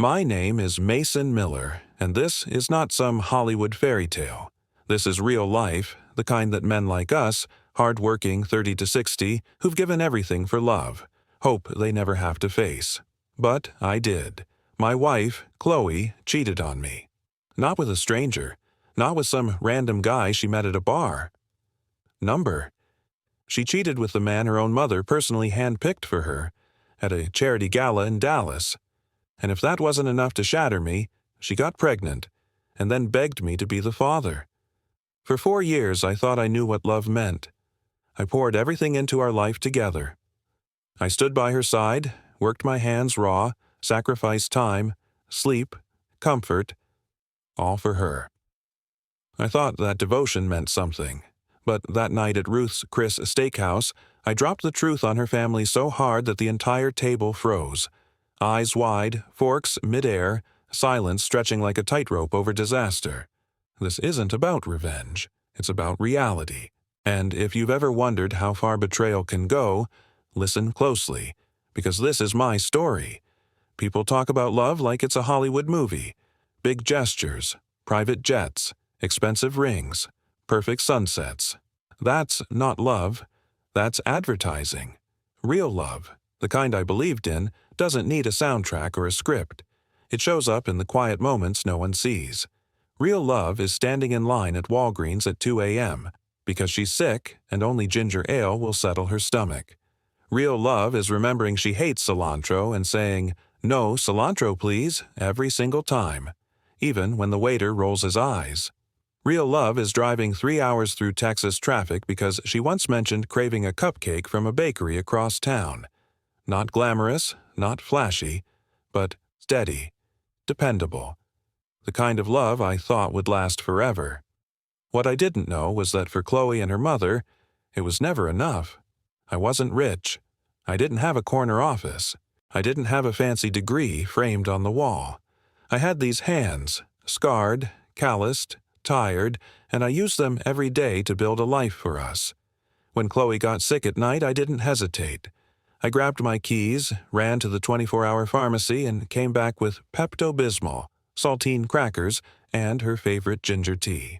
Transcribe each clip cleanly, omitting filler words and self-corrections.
My name is Mason Miller, and this is not some Hollywood fairy tale. This is real life, the kind that men like us, hard-working 30 to 60, who've given everything for love, hope they never have to face. But I did. My wife, Chloe, cheated on me. Not with a stranger, not with some random guy she met at a bar. She cheated with the man her own mother personally handpicked for her at a charity gala in Dallas. And if that wasn't enough to shatter me, she got pregnant and then begged me to be the father. For 4 years, I thought I knew what love meant. I poured everything into our life together. I stood by her side, worked my hands raw, sacrificed time, sleep, comfort, all for her. I thought that devotion meant something, but that night at Ruth's Chris Steakhouse, I dropped the truth on her family so hard that the entire table froze. Eyes wide, forks midair, silence stretching like a tightrope over disaster. This isn't about revenge. It's about reality. And if you've ever wondered how far betrayal can go, listen closely, because this is my story. People talk about love like it's a Hollywood movie. Big gestures, private jets, expensive rings, perfect sunsets. That's not love. That's advertising. Real love, the kind I believed in, doesn't need a soundtrack or a script. It shows up in the quiet moments no one sees. Real love is standing in line at Walgreens at 2 a.m. because she's sick and only ginger ale will settle her stomach. Real love is remembering she hates cilantro and saying, "No cilantro, please," every single time, even when the waiter rolls his eyes. Real love is driving 3 hours through Texas traffic because she once mentioned craving a cupcake from a bakery across town. Not glamorous, not flashy, but steady, dependable. The kind of love I thought would last forever. What I didn't know was that for Chloe and her mother, it was never enough. I wasn't rich. I didn't have a corner office. I didn't have a fancy degree framed on the wall. I had these hands, scarred, calloused, tired, and I used them every day to build a life for us. When Chloe got sick at night, I didn't hesitate. I grabbed my keys, ran to the 24-hour pharmacy, and came back with Pepto-Bismol, saltine crackers, and her favorite ginger tea.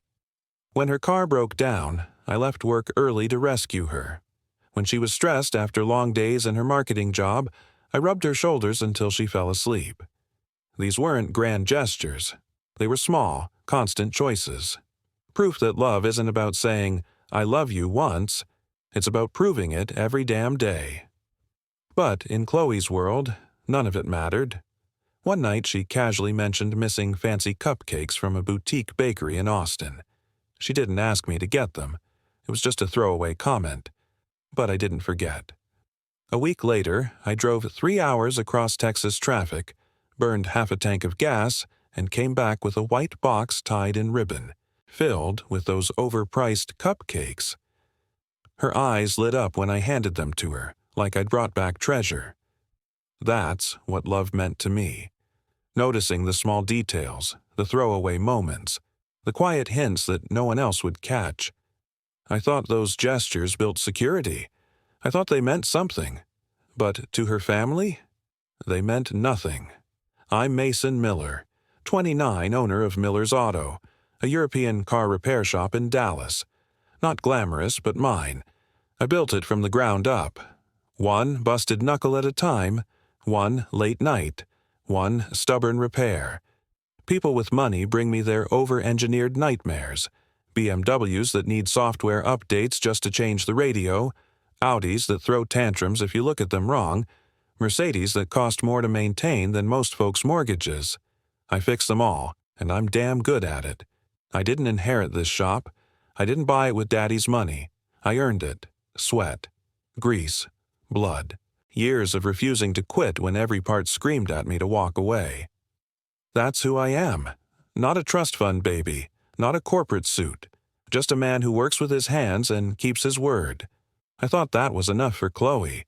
When her car broke down, I left work early to rescue her. When she was stressed after long days in her marketing job, I rubbed her shoulders until she fell asleep. These weren't grand gestures. They were small, constant choices. Proof that love isn't about saying, "I love you" once. It's about proving it every damn day. But in Chloe's world, none of it mattered. One night she casually mentioned missing fancy cupcakes from a boutique bakery in Austin. She didn't ask me to get them. It was just a throwaway comment. But I didn't forget. A week later, I drove 3 hours across Texas traffic, burned half a tank of gas, and came back with a white box tied in ribbon, filled with those overpriced cupcakes. Her eyes lit up when I handed them to her, like I'd brought back treasure. That's what love meant to me. Noticing the small details, the throwaway moments, the quiet hints that no one else would catch. I thought those gestures built security. I thought they meant something. But to her family, they meant nothing. I'm Mason Miller, 29, owner of Miller's Auto, a European car repair shop in Dallas. Not glamorous, but mine. I built it from the ground up. One busted knuckle at a time, one late night, one stubborn repair. People with money bring me their over-engineered nightmares. BMWs that need software updates just to change the radio, Audis that throw tantrums if you look at them wrong, Mercedes that cost more to maintain than most folks' mortgages. I fix them all, and I'm damn good at it. I didn't inherit this shop. I didn't buy it with Daddy's money. I earned it. Sweat, grease, blood. Years of refusing to quit when every part screamed at me to walk away. That's who I am. Not a trust fund baby. Not a corporate suit. Just a man who works with his hands and keeps his word. I thought that was enough for Chloe.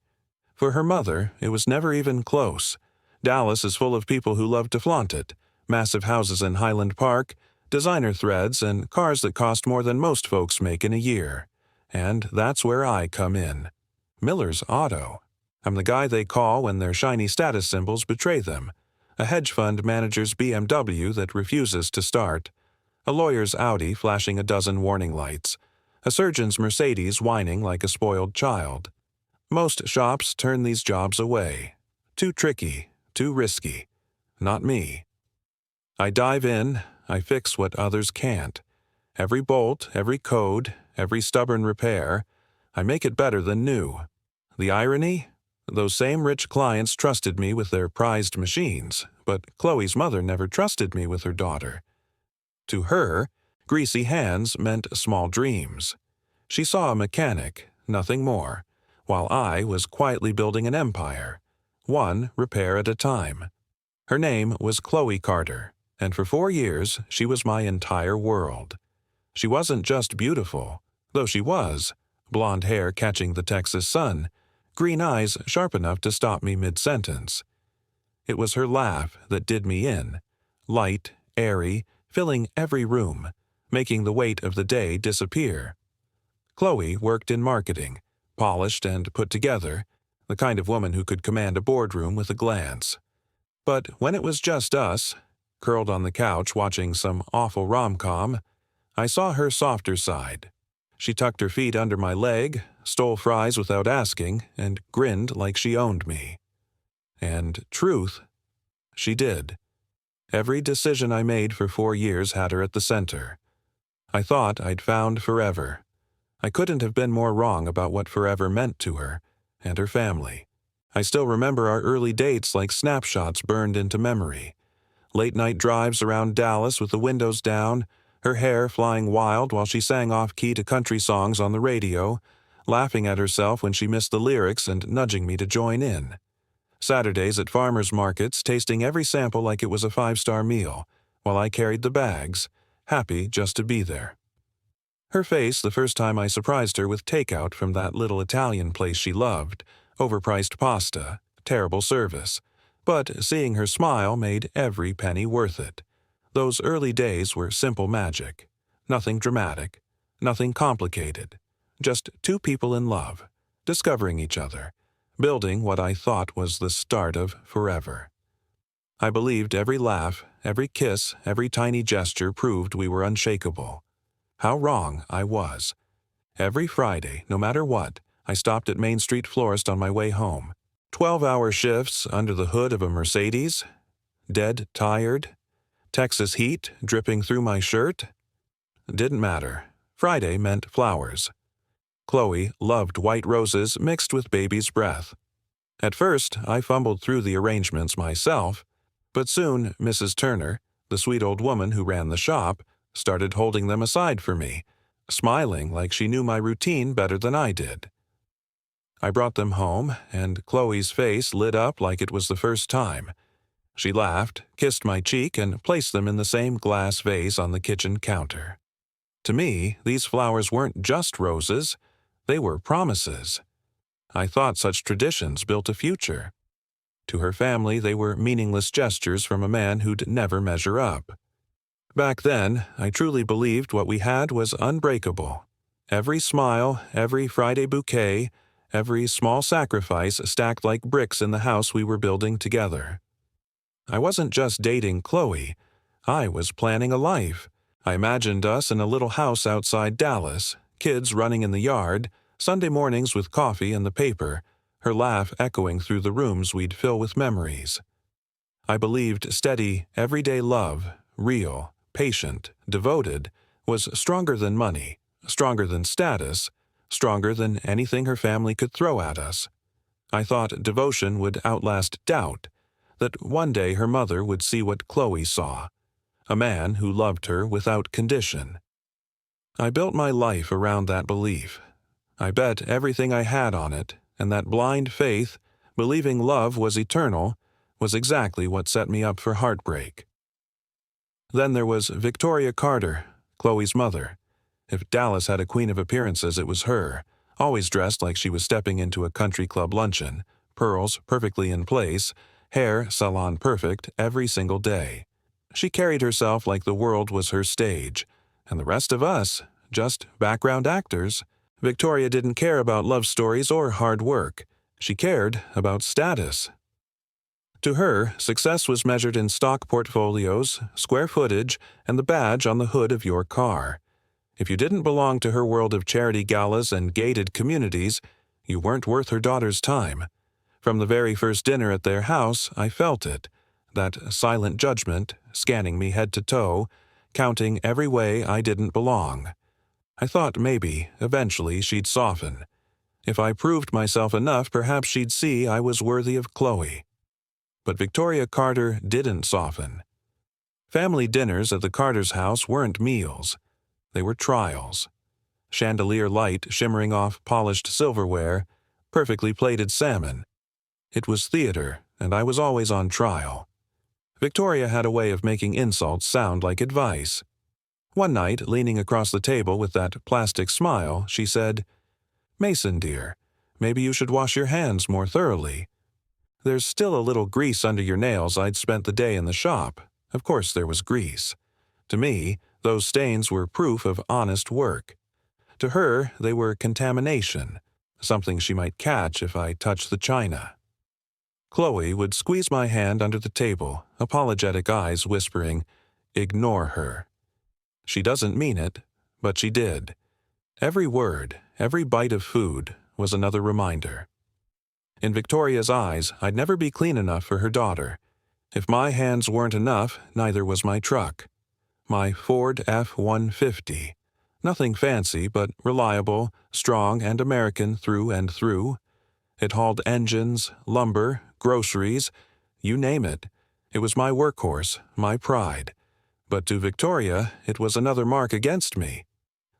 For her mother, it was never even close. Dallas is full of people who love to flaunt it. Massive houses in Highland Park, designer threads, and cars that cost more than most folks make in a year. And that's where I come in. Miller's Auto. I'm the guy they call when their shiny status symbols betray them. a hedge fund manager's BMW that refuses to start, a lawyer's Audi flashing a dozen warning lights, a surgeon's Mercedes whining like a spoiled child. Most shops turn these jobs away. Too tricky, too risky. Not me. I dive in, I fix what others can't. Every bolt, every code, every stubborn repair, I make it better than new. The irony? Those same rich clients trusted me with their prized machines, but Chloe's mother never trusted me with her daughter. To her, greasy hands meant small dreams. She saw a mechanic, nothing more, while I was quietly building an empire, one repair at a time. Her name was Chloe Carter, and for 4 years she was my entire world. She wasn't just beautiful, though she was, blonde hair catching the Texas sun, green eyes sharp enough to stop me mid-sentence. It was her laugh that did me in, light, airy, filling every room, making the weight of the day disappear. Chloe worked in marketing, polished and put together, the kind of woman who could command a boardroom with a glance. But when it was just us, curled on the couch watching some awful rom-com, I saw her softer side. She tucked her feet under my leg, stole fries without asking, and grinned like she owned me. And truth, she did. Every decision I made for 4 years had her at the center. I thought I'd found forever. I couldn't have been more wrong about what forever meant to her and her family. I still remember our early dates like snapshots burned into memory. Late-night drives around Dallas with the windows down, her hair flying wild while she sang off-key to country songs on the radio, laughing at herself when she missed the lyrics and nudging me to join in. Saturdays at farmers' markets tasting every sample like it was a 5-star meal, while I carried the bags, happy just to be there. Her face the first time I surprised her with takeout from that little Italian place she loved, overpriced pasta, terrible service. But seeing her smile made every penny worth it. Those early days were simple magic. Nothing dramatic, nothing complicated. Just 2 people in love, discovering each other, building what I thought was the start of forever. I believed every laugh, every kiss, every tiny gesture proved we were unshakable. How wrong I was. Every Friday, no matter what, I stopped at Main Street Florist on my way home. 12-hour shifts under the hood of a Mercedes, dead tired, Texas heat dripping through my shirt. Didn't matter. Friday meant flowers. Chloe loved white roses mixed with baby's breath. At first, I fumbled through the arrangements myself, but soon Mrs. Turner, the sweet old woman who ran the shop, started holding them aside for me, smiling like she knew my routine better than I did. I brought them home, and Chloe's face lit up like it was the first time. She laughed, kissed my cheek, and placed them in the same glass vase on the kitchen counter. To me, these flowers weren't just roses, they were promises. I thought such traditions built a future. To her family, they were meaningless gestures from a man who'd never measure up. Back then, I truly believed what we had was unbreakable. Every smile, every Friday bouquet, every small sacrifice stacked like bricks in the house we were building together. I wasn't just dating Chloe. I was planning a life. I imagined us in a little house outside Dallas, kids running in the yard, Sunday mornings with coffee and the paper, her laugh echoing through the rooms we'd fill with memories. I believed steady, everyday love, real, patient, devoted, was stronger than money, stronger than status, stronger than anything her family could throw at us. I thought devotion would outlast doubt, that one day her mother would see what Chloe saw, a man who loved her without condition. I built my life around that belief. I bet everything I had on it, and that blind faith, believing love was eternal, was exactly what set me up for heartbreak. Then there was Victoria Carter, Chloe's mother. If Dallas had a queen of appearances, it was her, always dressed like she was stepping into a country club luncheon, pearls perfectly in place, hair salon perfect every single day. She carried herself like the world was her stage, and the rest of us, just background actors. Victoria didn't care about love stories or hard work. She cared about status. To her, success was measured in stock portfolios, square footage, and the badge on the hood of your car. If you didn't belong to her world of charity galas and gated communities, you weren't worth her daughter's time. From the very first dinner at their house, I felt it, that silent judgment, scanning me head to toe, counting every way I didn't belong. I thought maybe, eventually, she'd soften. If I proved myself enough, perhaps she'd see I was worthy of Chloe. But Victoria Carter didn't soften. Family dinners at the Carters' house weren't meals. They were trials. Chandelier light shimmering off polished silverware, perfectly plated salmon. It was theater, and I was always on trial. Victoria had a way of making insults sound like advice. One night, leaning across the table with that plastic smile, she said, "Mason, dear, maybe you should wash your hands more thoroughly. There's still a little grease under your nails. I'd spent the day in the shop. Of course there was grease. To me, those stains were proof of honest work. To her, they were contamination, something she might catch if I touched the china." Chloe would squeeze my hand under the table, apologetic eyes whispering, "Ignore her." She doesn't mean it, but she did. Every word, every bite of food, was another reminder. In Victoria's eyes, I'd never be clean enough for her daughter. If my hands weren't enough, neither was my truck. My Ford F-150. Nothing fancy, but reliable, strong, and American through and through. It hauled engines, lumber, groceries, you name it. It was my workhorse, my pride. But to Victoria, it was another mark against me.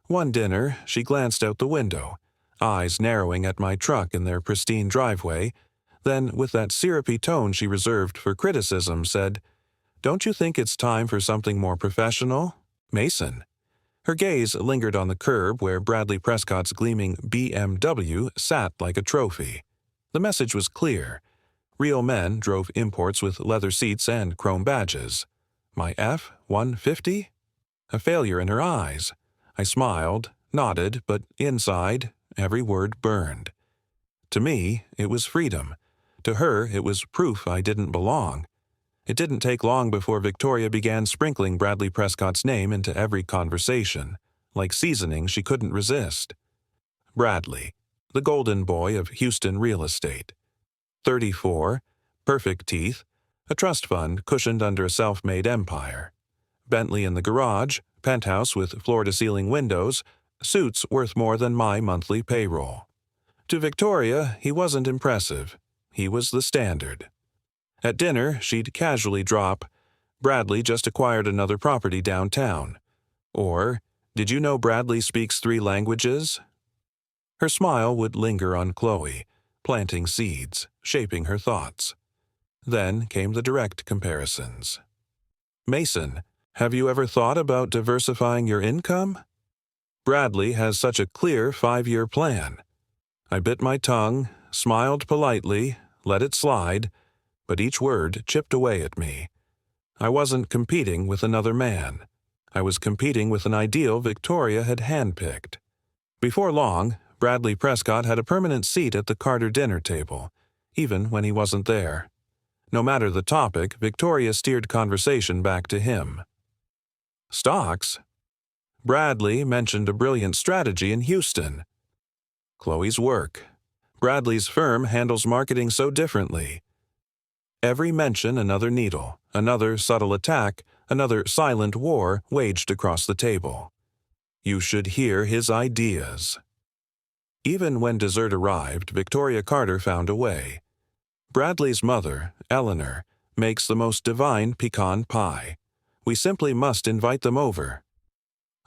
One dinner, she glanced out the window, eyes narrowing at my truck in their pristine driveway, then, with that syrupy tone she reserved for criticism, said, "Don't you think it's time for something more professional? Mason." Her gaze lingered on the curb where Bradley Prescott's gleaming BMW sat like a trophy. The message was clear. Real men drove imports with leather seats and chrome badges. My F-150? A failure in her eyes. I smiled, nodded, but inside, every word burned. To me, it was freedom. To her, it was proof I didn't belong. It didn't take long before Victoria began sprinkling Bradley Prescott's name into every conversation, like seasoning she couldn't resist. Bradley, the golden boy of Houston real estate. 34, perfect teeth, a trust fund cushioned under a self-made empire. Bentley in the garage, penthouse with floor-to-ceiling windows, suits worth more than my monthly payroll. To Victoria, he wasn't impressive. He was the standard. At dinner, she'd casually drop, "Bradley just acquired another property downtown." Or, "Did you know Bradley speaks 3 languages?" Her smile would linger on Chloe, planting seeds, shaping her thoughts. Then came the direct comparisons. "Mason, have you ever thought about diversifying your income? Bradley has such a clear 5-year plan." I bit my tongue, smiled politely, let it slide, but each word chipped away at me. I wasn't competing with another man. I was competing with an ideal Victoria had handpicked. Before long, Bradley Prescott had a permanent seat at the Carter dinner table, even when he wasn't there. No matter the topic, Victoria steered conversation back to him. "Stocks?" Bradley mentioned a brilliant strategy in Houston. "Chloe's work. Bradley's firm handles marketing so differently." Every mention another needle, another subtle attack, another silent war waged across the table. You should hear his ideas. Even when dessert arrived, Victoria Carter found a way. Bradley's mother, Eleanor, makes the most divine pecan pie. We simply must invite them over.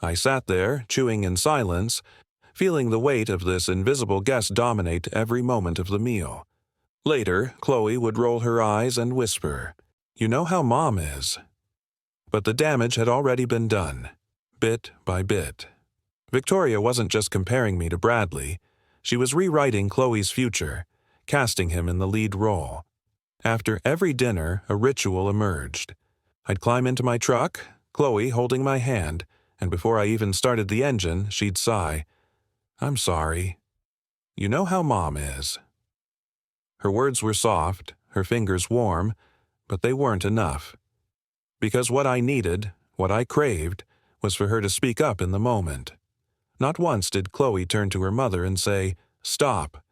I sat there, chewing in silence, feeling the weight of this invisible guest dominate every moment of the meal. Later, Chloe would roll her eyes and whisper, "You know how Mom is." But the damage had already been done, bit by bit. Victoria wasn't just comparing me to Bradley. She was rewriting Chloe's future, casting him in the lead role. After every dinner, a ritual emerged. I'd climb into my truck, Chloe holding my hand, and before I even started the engine, she'd sigh, "I'm sorry. You know how Mom is." Her words were soft, her fingers warm, but they weren't enough. Because what I needed, what I craved, was for her to speak up in the moment. Not once did Chloe turn to her mother and say, "Stop.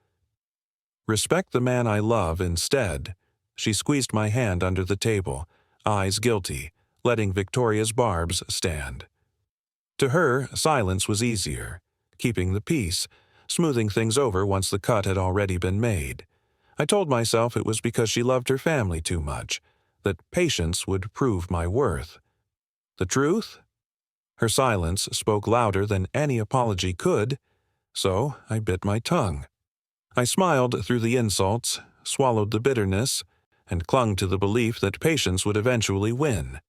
Respect the man I love instead." She squeezed my hand under the table, eyes guilty, letting Victoria's barbs stand. To her, silence was easier, keeping the peace, smoothing things over once the cut had already been made. I told myself it was because she loved her family too much, that patience would prove my worth. The truth? Her silence spoke louder than any apology could, so I bit my tongue. I smiled through the insults, swallowed the bitterness, and clung to the belief that patience would eventually win.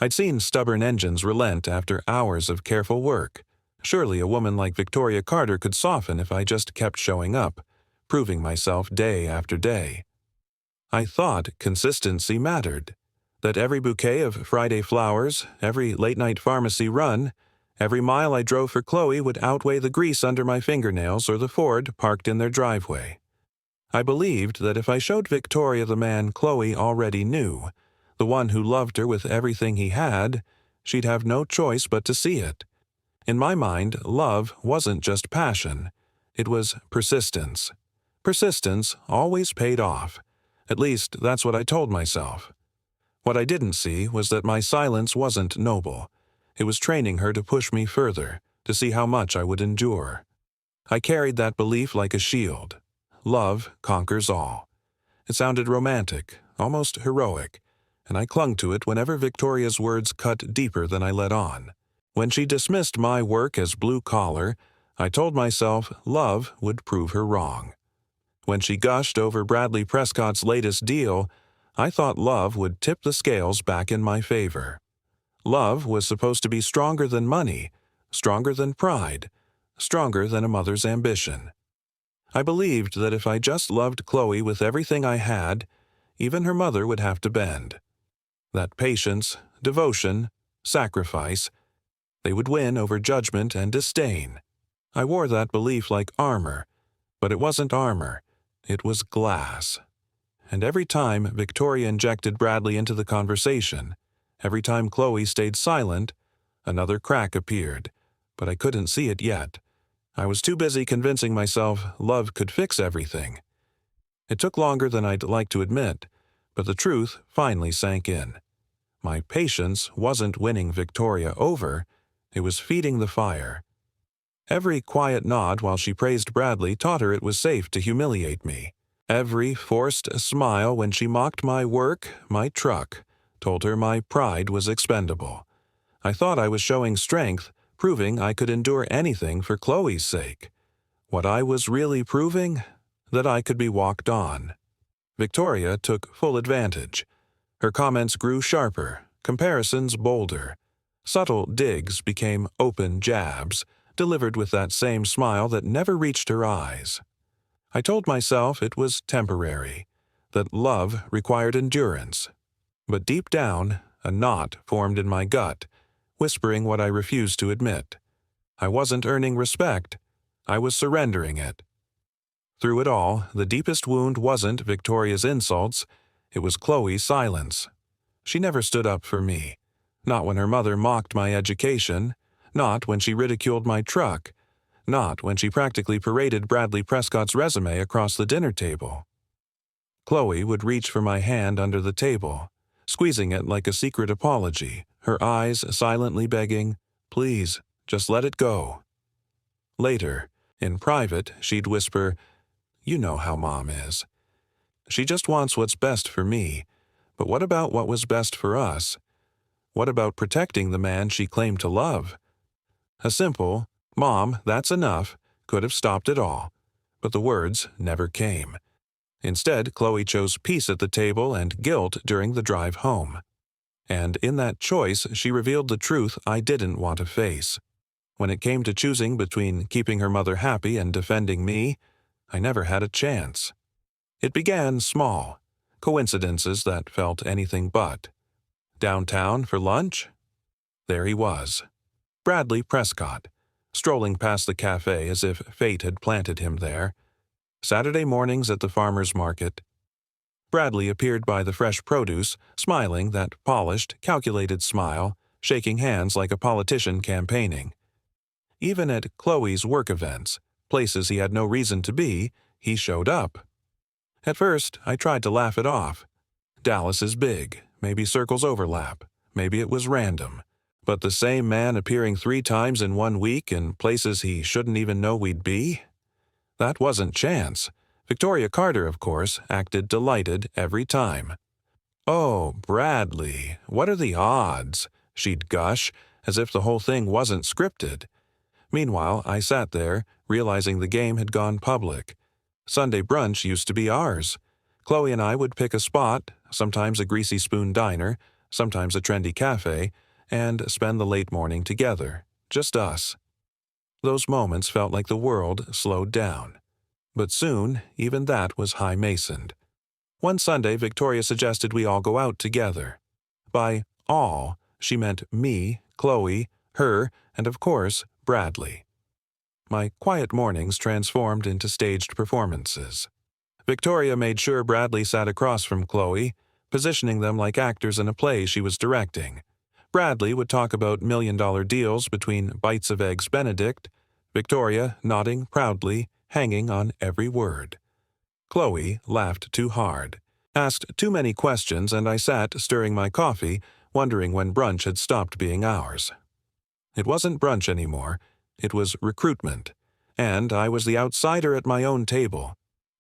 I'd seen stubborn engines relent after hours of careful work. Surely a woman like Victoria Carter could soften if I just kept showing up, proving myself day after day. I thought consistency mattered, that every bouquet of Friday flowers, every late-night pharmacy run, every mile I drove for Chloe would outweigh the grease under my fingernails or the Ford parked in their driveway. I believed that if I showed Victoria the man Chloe already knew, the one who loved her with everything he had, she'd have no choice but to see it. In my mind, love wasn't just passion. It was persistence. Persistence always paid off. At least, that's what I told myself. What I didn't see was that my silence wasn't noble. It was training her to push me further, to see how much I would endure. I carried that belief like a shield. Love conquers all. It sounded romantic, almost heroic, and I clung to it whenever Victoria's words cut deeper than I let on. When she dismissed my work as blue-collar, I told myself love would prove her wrong. When she gushed over Bradley Prescott's latest deal, I thought love would tip the scales back in my favor. Love was supposed to be stronger than money, stronger than pride, stronger than a mother's ambition. I believed that if I just loved Chloe with everything I had, even her mother would have to bend. That patience, devotion, sacrifice, they would win over judgment and disdain. I wore that belief like armor, but it wasn't armor, it was glass. And every time Victoria injected Bradley into the conversation, every time Chloe stayed silent, another crack appeared, but I couldn't see it yet. I was too busy convincing myself love could fix everything. It took longer than I'd like to admit, but the truth finally sank in. My patience wasn't winning Victoria over, it was feeding the fire. Every quiet nod while she praised Bradley taught her it was safe to humiliate me. Every forced smile when she mocked my work, my truck, told her my pride was expendable. I thought I was showing strength, proving I could endure anything for Chloe's sake. What I was really proving? That I could be walked on. Victoria took full advantage. Her comments grew sharper, comparisons bolder. Subtle digs became open jabs, delivered with that same smile that never reached her eyes. I told myself it was temporary, that love required endurance. But deep down, a knot formed in my gut, whispering what I refused to admit. I wasn't earning respect, I was surrendering it. Through it all, the deepest wound wasn't Victoria's insults, it was Chloe's silence. She never stood up for me. Not when her mother mocked my education, not when she ridiculed my truck, not when she practically paraded Bradley Prescott's resume across the dinner table. Chloe would reach for my hand under the table, squeezing it like a secret apology, her eyes silently begging, "Please, just let it go." Later, in private, she'd whisper, "You know how Mom is. She just wants what's best for me, but what about what was best for us? What about protecting the man she claimed to love?" A simple, "Mom, that's enough," could have stopped it all, but the words never came. Instead, Chloe chose peace at the table and guilt during the drive home. And in that choice, she revealed the truth I didn't want to face. When it came to choosing between keeping her mother happy and defending me, I never had a chance. It began small, coincidences that felt anything but. Downtown for lunch? There he was. Bradley Prescott, strolling past the cafe as if fate had planted him there. Saturday mornings at the farmer's market. Bradley appeared by the fresh produce, smiling that polished, calculated smile, shaking hands like a politician campaigning. Even at Chloe's work events, places he had no reason to be, he showed up. At first, I tried to laugh it off. Dallas is big, maybe circles overlap, maybe it was random. But the same man appearing 3 times in 1 week in places he shouldn't even know we'd be? That wasn't chance. Victoria Carter, of course, acted delighted every time. "Oh, Bradley, what are the odds?" she'd gush, as if the whole thing wasn't scripted. Meanwhile, I sat there, realizing the game had gone public. Sunday brunch used to be ours. Chloe and I would pick a spot, sometimes a greasy spoon diner, sometimes a trendy cafe, and spend the late morning together, just us. Those moments felt like the world slowed down. But soon, even that was high-masoned. One Sunday, Victoria suggested we all go out together. By all, she meant me, Chloe, her, and of course, Bradley. My quiet mornings transformed into staged performances. Victoria made sure Bradley sat across from Chloe, positioning them like actors in a play she was directing. Bradley would talk about million-dollar deals between bites of Eggs Benedict, Victoria nodding proudly, hanging on every word. Chloe laughed too hard, asked too many questions, and I sat stirring my coffee, wondering when brunch had stopped being ours. It wasn't brunch anymore, it was recruitment, and I was the outsider at my own table.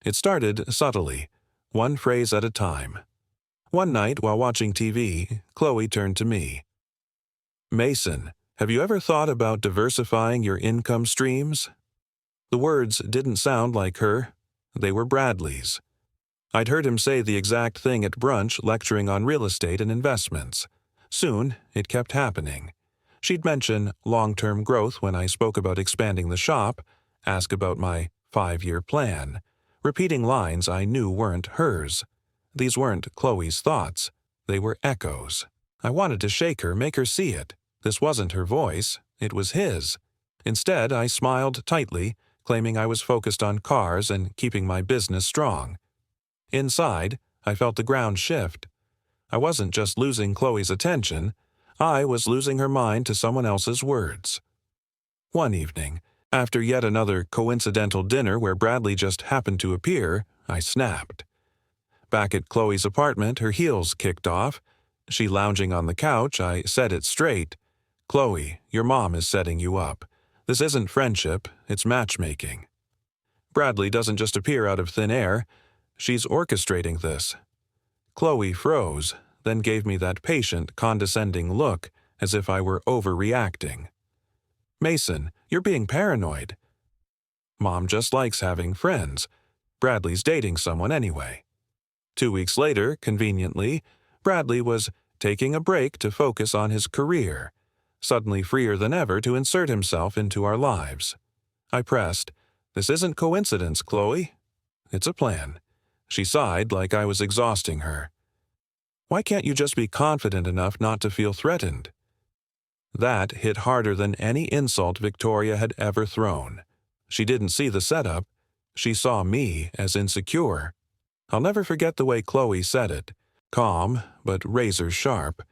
It started subtly, one phrase at a time. One night, while watching TV, Chloe turned to me. "Mason, have you ever thought about diversifying your income streams?" The words didn't sound like her. They were Bradley's. I'd heard him say the exact thing at brunch lecturing on real estate and investments. Soon, it kept happening. She'd mention long-term growth when I spoke about expanding the shop, ask about my 5-year plan, repeating lines I knew weren't hers. These weren't Chloe's thoughts. They were echoes. I wanted to shake her, make her see it. This wasn't her voice. It was his. Instead, I smiled tightly, claiming I was focused on cars and keeping my business strong. Inside, I felt the ground shift. I wasn't just losing Chloe's attention. I was losing her mind to someone else's words. One evening, after yet another coincidental dinner where Bradley just happened to appear, I snapped. Back at Chloe's apartment, her heels kicked off. She lounging on the couch, I said it straight. "Chloe, your mom is setting you up. This isn't friendship, it's matchmaking." Bradley doesn't just appear out of thin air. She's orchestrating this. Chloe froze, then gave me that patient, condescending look, as if I were overreacting. "Mason, you're being paranoid." Mom just likes having friends. Bradley's dating someone anyway. 2 weeks later, conveniently, Bradley was taking a break to focus on his career, suddenly freer than ever to insert himself into our lives. I pressed, "This isn't coincidence, Chloe. It's a plan." She sighed like I was exhausting her. "Why can't you just be confident enough not to feel threatened?" That hit harder than any insult Victoria had ever thrown. She didn't see the setup. She saw me as insecure. I'll never forget the way Chloe said it, calm but razor sharp.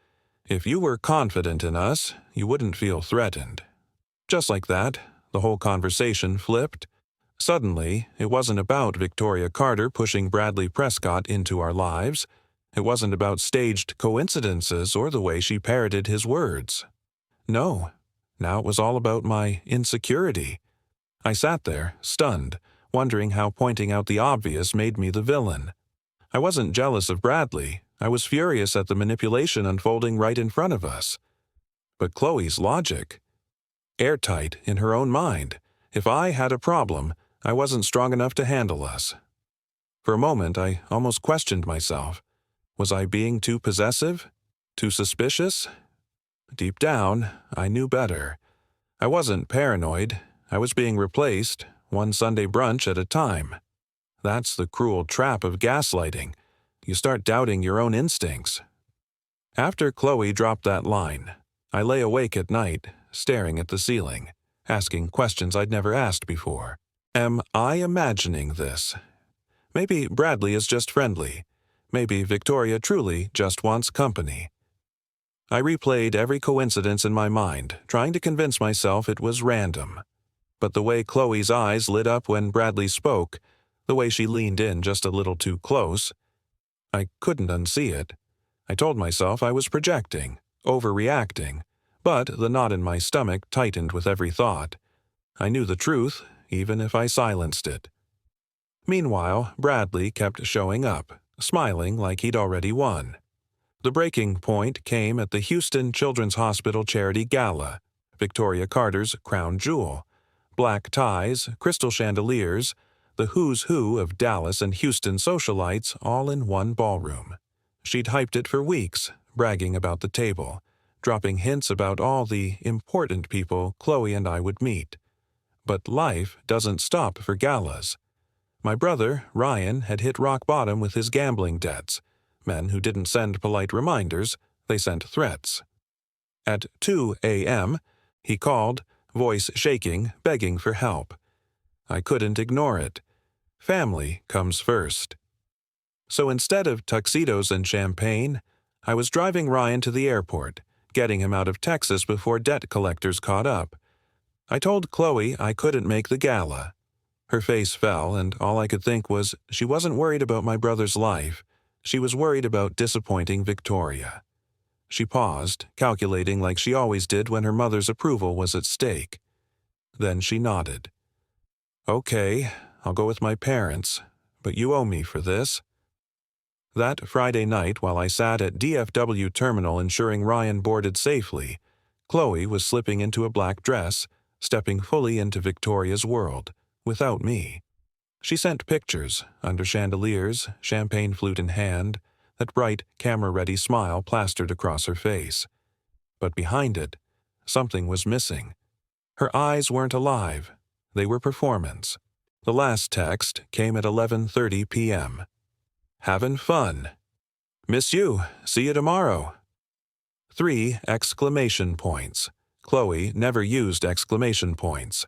"If you were confident in us, you wouldn't feel threatened." Just like that, the whole conversation flipped. Suddenly, it wasn't about Victoria Carter pushing Bradley Prescott into our lives. It wasn't about staged coincidences or the way she parroted his words. No, now it was all about my insecurity. I sat there, stunned, wondering how pointing out the obvious made me the villain. I wasn't jealous of Bradley. I was furious at the manipulation unfolding right in front of us. But Chloe's logic. Airtight in her own mind. If I had a problem, I wasn't strong enough to handle us. For a moment, I almost questioned myself. Was I being too possessive? Too suspicious? Deep down, I knew better. I wasn't paranoid. I was being replaced, one Sunday brunch at a time. That's the cruel trap of gaslighting. You start doubting your own instincts. After Chloe dropped that line, I lay awake at night, staring at the ceiling, asking questions I'd never asked before. Am I imagining this? Maybe Bradley is just friendly. Maybe Victoria truly just wants company. I replayed every coincidence in my mind, trying to convince myself it was random. But the way Chloe's eyes lit up when Bradley spoke, the way she leaned in just a little too close, I couldn't unsee it. I told myself I was projecting, overreacting, but the knot in my stomach tightened with every thought. I knew the truth, even if I silenced it. Meanwhile, Bradley kept showing up, smiling like he'd already won. The breaking point came at the Houston Children's Hospital Charity Gala, Victoria Carter's crown jewel. Black ties, crystal chandeliers, the who's who of Dallas and Houston socialites all in one ballroom. She'd hyped it for weeks, bragging about the table, dropping hints about all the important people Chloe and I would meet. But life doesn't stop for galas. My brother, Ryan, had hit rock bottom with his gambling debts. Men who didn't send polite reminders, they sent threats. At 2 a.m., he called, voice shaking, begging for help. I couldn't ignore it. Family comes first. So instead of tuxedos and champagne, I was driving Ryan to the airport, getting him out of Texas before debt collectors caught up. I told Chloe I couldn't make the gala. Her face fell, and all I could think was she wasn't worried about my brother's life. She was worried about disappointing Victoria. She paused, calculating like she always did when her mother's approval was at stake. Then she nodded. "Okay, I'll go with my parents, but you owe me for this." That Friday night, while I sat at DFW Terminal ensuring Ryan boarded safely, Chloe was slipping into a black dress, stepping fully into Victoria's world, without me. She sent pictures, under chandeliers, champagne flute in hand, that bright, camera-ready smile plastered across her face. But behind it, something was missing. Her eyes weren't alive. They were performance. The last text came at 11:30 p.m. "Havin' fun. Miss you. See you tomorrow." 3 exclamation points. Chloe never used exclamation points.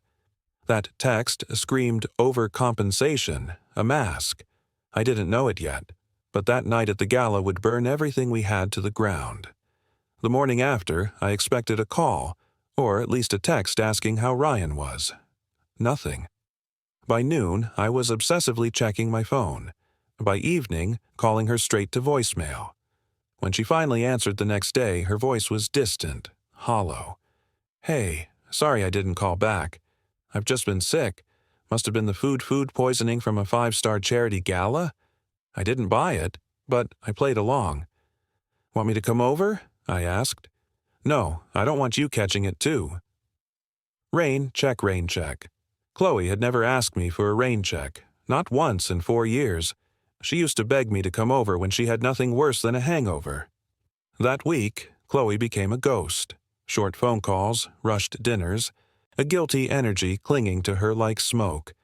That text screamed overcompensation, a mask. I didn't know it yet, but that night at the gala would burn everything we had to the ground. The morning after, I expected a call, or at least a text asking how Ryan was. Nothing. By noon, I was obsessively checking my phone. By evening, calling her straight to voicemail. When she finally answered the next day, her voice was distant, hollow. "Hey, sorry I didn't call back. I've just been sick. Must have been the food poisoning from a 5-star charity gala. I didn't buy it, but I played along. Want me to come over?" I asked. "No, I don't want you catching it too." Rain check. Chloe had never asked me for a rain check, not once in 4 years. She used to beg me to come over when she had nothing worse than a hangover. That week, Chloe became a ghost. Short phone calls, rushed dinners, a guilty energy clinging to her like smoke.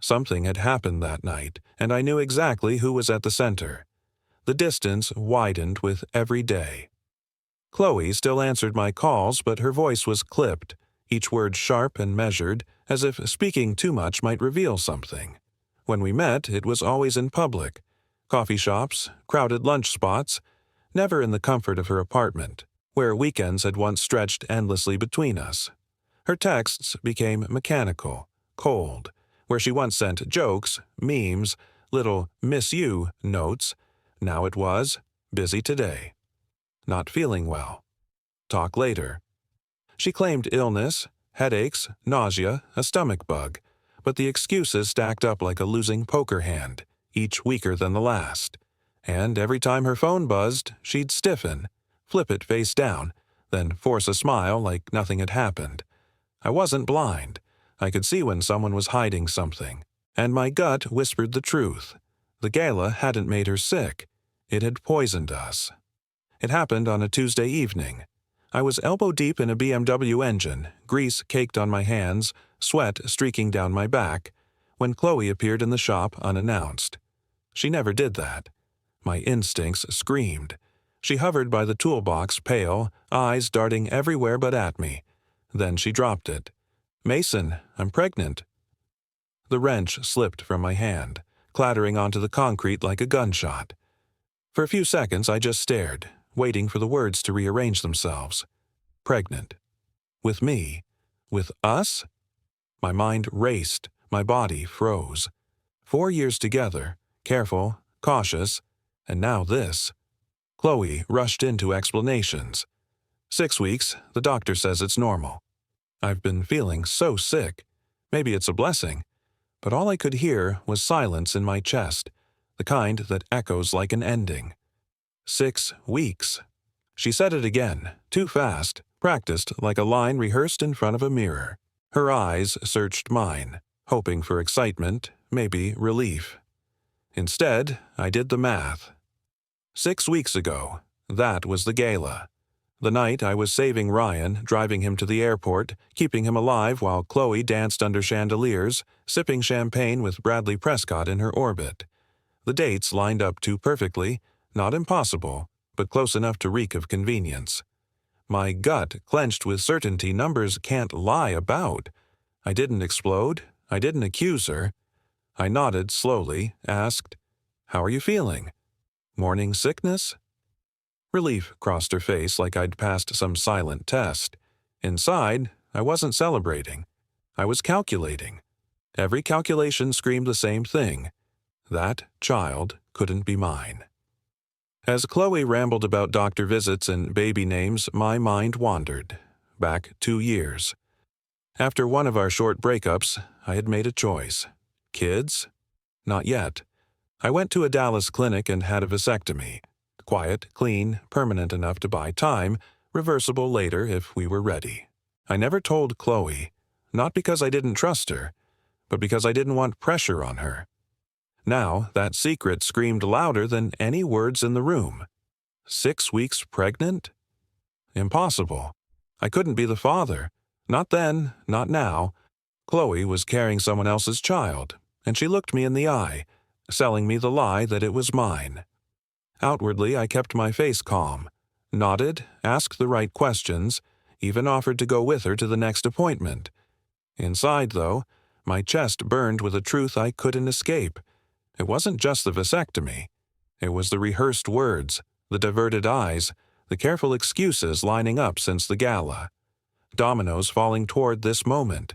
Something had happened that night, and I knew exactly who was at the center. The distance widened with every day. Chloe still answered my calls, but her voice was clipped, each word sharp and measured, as if speaking too much might reveal something. When we met, it was always in public. Coffee shops, crowded lunch spots, never in the comfort of her apartment, where weekends had once stretched endlessly between us. Her texts became mechanical, cold, where she once sent jokes, memes, little "miss you" notes. Now it was, "busy today. Not feeling well. Talk later." She claimed illness, headaches, nausea, a stomach bug, but the excuses stacked up like a losing poker hand, each weaker than the last. And every time her phone buzzed, she'd stiffen, flip it face down, then force a smile like nothing had happened. I wasn't blind. I could see when someone was hiding something, and my gut whispered the truth. The gala hadn't made her sick. It had poisoned us. It happened on a Tuesday evening. I was elbow-deep in a BMW engine, grease caked on my hands, sweat streaking down my back, when Chloe appeared in the shop unannounced. She never did that. My instincts screamed. She hovered by the toolbox, pale, eyes darting everywhere but at me. Then she dropped it. "Mason, I'm pregnant." The wrench slipped from my hand, clattering onto the concrete like a gunshot. For a few seconds I just stared, waiting for the words to rearrange themselves. Pregnant. With me. With us? My mind raced, my body froze. 4 years together, careful, cautious, and now this. Chloe rushed into explanations. 6 weeks, the doctor says it's normal. I've been feeling so sick. Maybe it's a blessing. But all I could hear was silence in my chest, the kind that echoes like an ending. 6 weeks. She said it again, too fast, practiced like a line rehearsed in front of a mirror. Her eyes searched mine, hoping for excitement, maybe relief. Instead, I did the math. 6 weeks ago, that was the gala. The night I was saving Ryan, driving him to the airport, keeping him alive while Chloe danced under chandeliers, sipping champagne with Bradley Prescott in her orbit. The dates lined up too perfectly, not impossible, but close enough to reek of convenience. My gut clenched with certainty numbers can't lie about. I didn't explode. I didn't accuse her. I nodded slowly, asked, "How are you feeling? Morning sickness?" Relief crossed her face like I'd passed some silent test. Inside, I wasn't celebrating. I was calculating. Every calculation screamed the same thing. That child couldn't be mine. As Chloe rambled about doctor visits and baby names, my mind wandered. Back 2 years. After one of our short breakups, I had made a choice. Kids? Not yet. I went to a Dallas clinic and had a vasectomy. Quiet, clean, permanent enough to buy time, reversible later if we were ready. I never told Chloe, not because I didn't trust her, but because I didn't want pressure on her. Now, that secret screamed louder than any words in the room. 6 weeks pregnant? Impossible. I couldn't be the father. Not then, not now. Chloe was carrying someone else's child, and she looked me in the eye, selling me the lie that it was mine. Outwardly, I kept my face calm, nodded, asked the right questions, even offered to go with her to the next appointment. Inside, though, my chest burned with a truth I couldn't escape. It wasn't just the vasectomy. It was the rehearsed words, the diverted eyes, the careful excuses lining up since the gala. Dominoes falling toward this moment.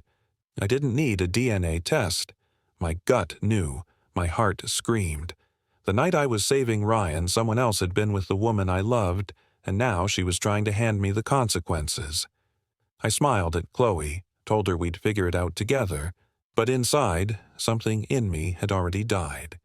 I didn't need a DNA test. My gut knew. My heart screamed. The night I was saving Ryan, someone else had been with the woman I loved, and now she was trying to hand me the consequences. I smiled at Chloe, told her we'd figure it out together, but inside, something in me had already died.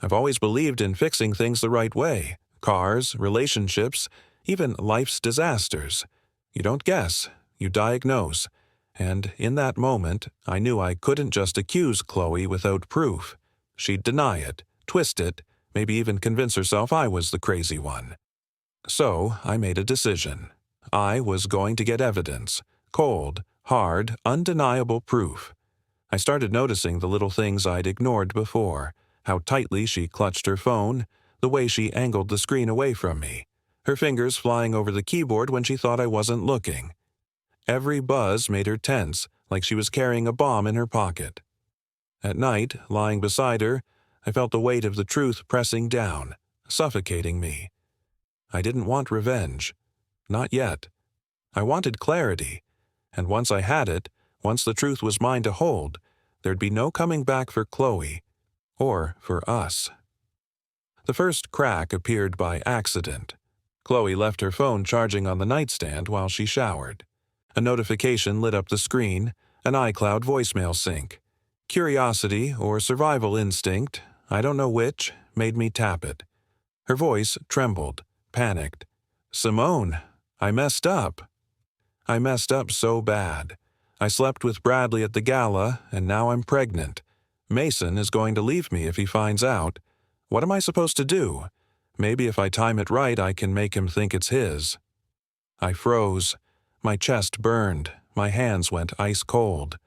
I've always believed in fixing things the right way. Cars, relationships, even life's disasters. You don't guess, you diagnose. And in that moment, I knew I couldn't just accuse Chloe without proof. She'd deny it, twist it, maybe even convince herself I was the crazy one. So I made a decision. I was going to get evidence. Cold, hard, undeniable proof. I started noticing the little things I'd ignored before. How tightly she clutched her phone, the way she angled the screen away from me, her fingers flying over the keyboard when she thought I wasn't looking. Every buzz made her tense, like she was carrying a bomb in her pocket. At night, lying beside her, I felt the weight of the truth pressing down, suffocating me. I didn't want revenge. Not yet. I wanted clarity, and once I had it, once the truth was mine to hold, there'd be no coming back for Chloe, or for us. The first crack appeared by accident. Chloe left her phone charging on the nightstand while she showered. A notification lit up the screen, an iCloud voicemail sync. Curiosity or survival instinct, I don't know which, made me tap it. Her voice trembled, panicked. "Simone, I messed up. I messed up so bad. I slept with Bradley at the gala, and now I'm pregnant. Mason is going to leave me if he finds out. What am I supposed to do? Maybe if I time it right, I can make him think it's his." I froze. My chest burned. My hands went ice cold.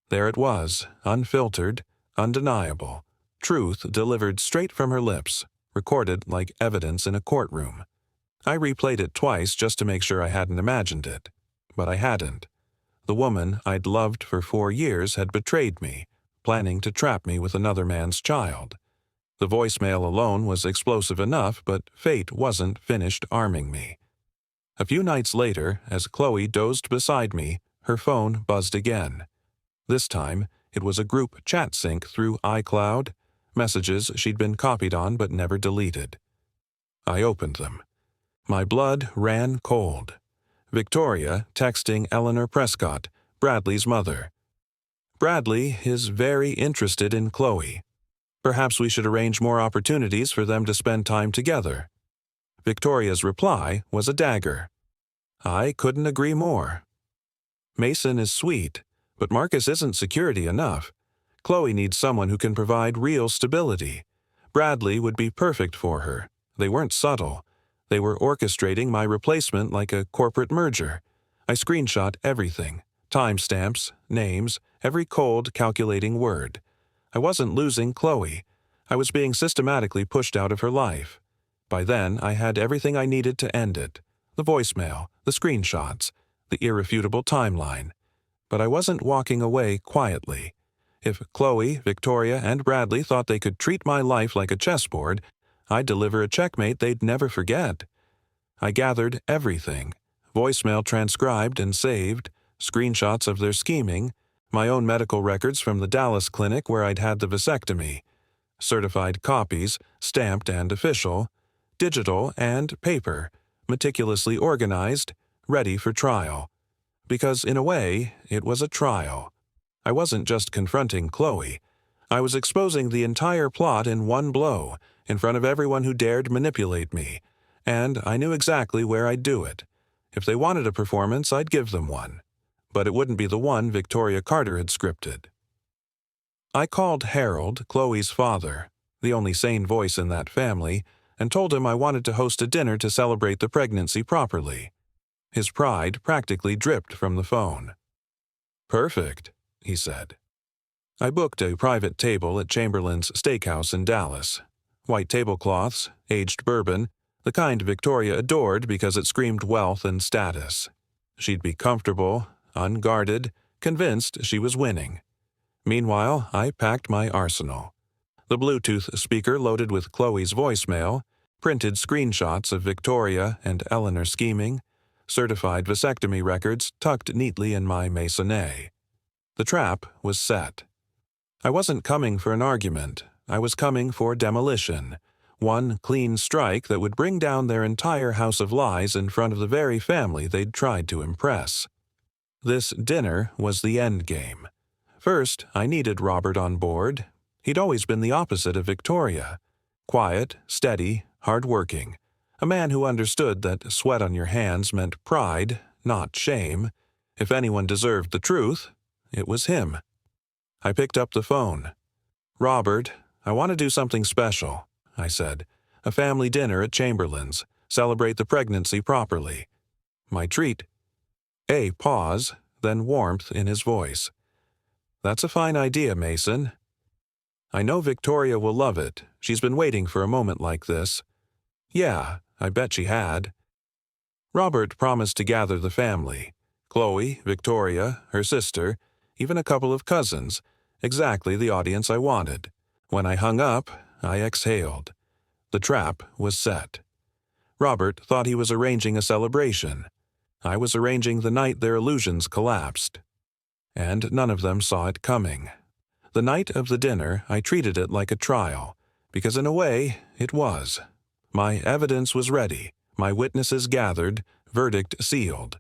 There it was, unfiltered, undeniable. Truth delivered straight from her lips, recorded like evidence in a courtroom. I replayed it twice just to make sure I hadn't imagined it. But I hadn't. The woman I'd loved for 4 years had betrayed me, planning to trap me with another man's child. The voicemail alone was explosive enough, but fate wasn't finished arming me. A few nights later, as Chloe dozed beside me, her phone buzzed again. This time, it was a group chat sync through iCloud, messages she'd been copied on but never deleted. I opened them. My blood ran cold. Victoria texting Eleanor Prescott, Bradley's mother. Bradley is very interested in Chloe. Perhaps we should arrange more opportunities for them to spend time together. Victoria's reply was a dagger. I couldn't agree more. Mason is sweet, but Marcus isn't security enough. Chloe needs someone who can provide real stability. Bradley would be perfect for her. They weren't subtle. They were orchestrating my replacement like a corporate merger. I screenshot everything. Timestamps, names, every cold, calculating word. I wasn't losing Chloe. I was being systematically pushed out of her life. By then, I had everything I needed to end it. The voicemail, the screenshots, the irrefutable timeline. But I wasn't walking away quietly. If Chloe, Victoria, and Bradley thought they could treat my life like a chessboard, I'd deliver a checkmate they'd never forget. I gathered everything. Voicemail transcribed and saved, screenshots of their scheming, my own medical records from the Dallas clinic where I'd had the vasectomy, certified copies, stamped and official, digital and paper, meticulously organized, ready for trial. Because in a way, it was a trial. I wasn't just confronting Chloe. I was exposing the entire plot in one blow, in front of everyone who dared manipulate me, and I knew exactly where I'd do it. If they wanted a performance, I'd give them one. But it wouldn't be the one Victoria Carter had scripted. I called Harold, Chloe's father, the only sane voice in that family, and told him I wanted to host a dinner to celebrate the pregnancy properly. His pride practically dripped from the phone. "Perfect," he said. I booked a private table at Chamberlain's Steakhouse in Dallas. White tablecloths, aged bourbon, the kind Victoria adored because it screamed wealth and status. She'd be comfortable, unguarded, convinced she was winning. Meanwhile, I packed my arsenal. The Bluetooth speaker loaded with Chloe's voicemail, printed screenshots of Victoria and Eleanor scheming, certified vasectomy records tucked neatly in my maisonette. The trap was set. I wasn't coming for an argument. I was coming for demolition. One clean strike that would bring down their entire house of lies in front of the very family they'd tried to impress. This dinner was the end game. First, I needed Robert on board. He'd always been the opposite of Victoria. Quiet, steady, hard-working. A man who understood that sweat on your hands meant pride, not shame. If anyone deserved the truth, it was him. I picked up the phone. "Robert, I want to do something special," I said. "A family dinner at Chamberlain's. Celebrate the pregnancy properly." My treat. A pause, then warmth in his voice. "That's a fine idea, Mason. I know Victoria will love it. She's been waiting for a moment like this." "Yeah, I bet she had." Robert promised to gather the family. Chloe, Victoria, her sister, even a couple of cousins. Exactly the audience I wanted. When I hung up, I exhaled. The trap was set. Robert thought he was arranging a celebration. I was arranging the night their illusions collapsed. And none of them saw it coming. The night of the dinner, I treated it like a trial, because in a way, it was. My evidence was ready, my witnesses gathered, verdict sealed.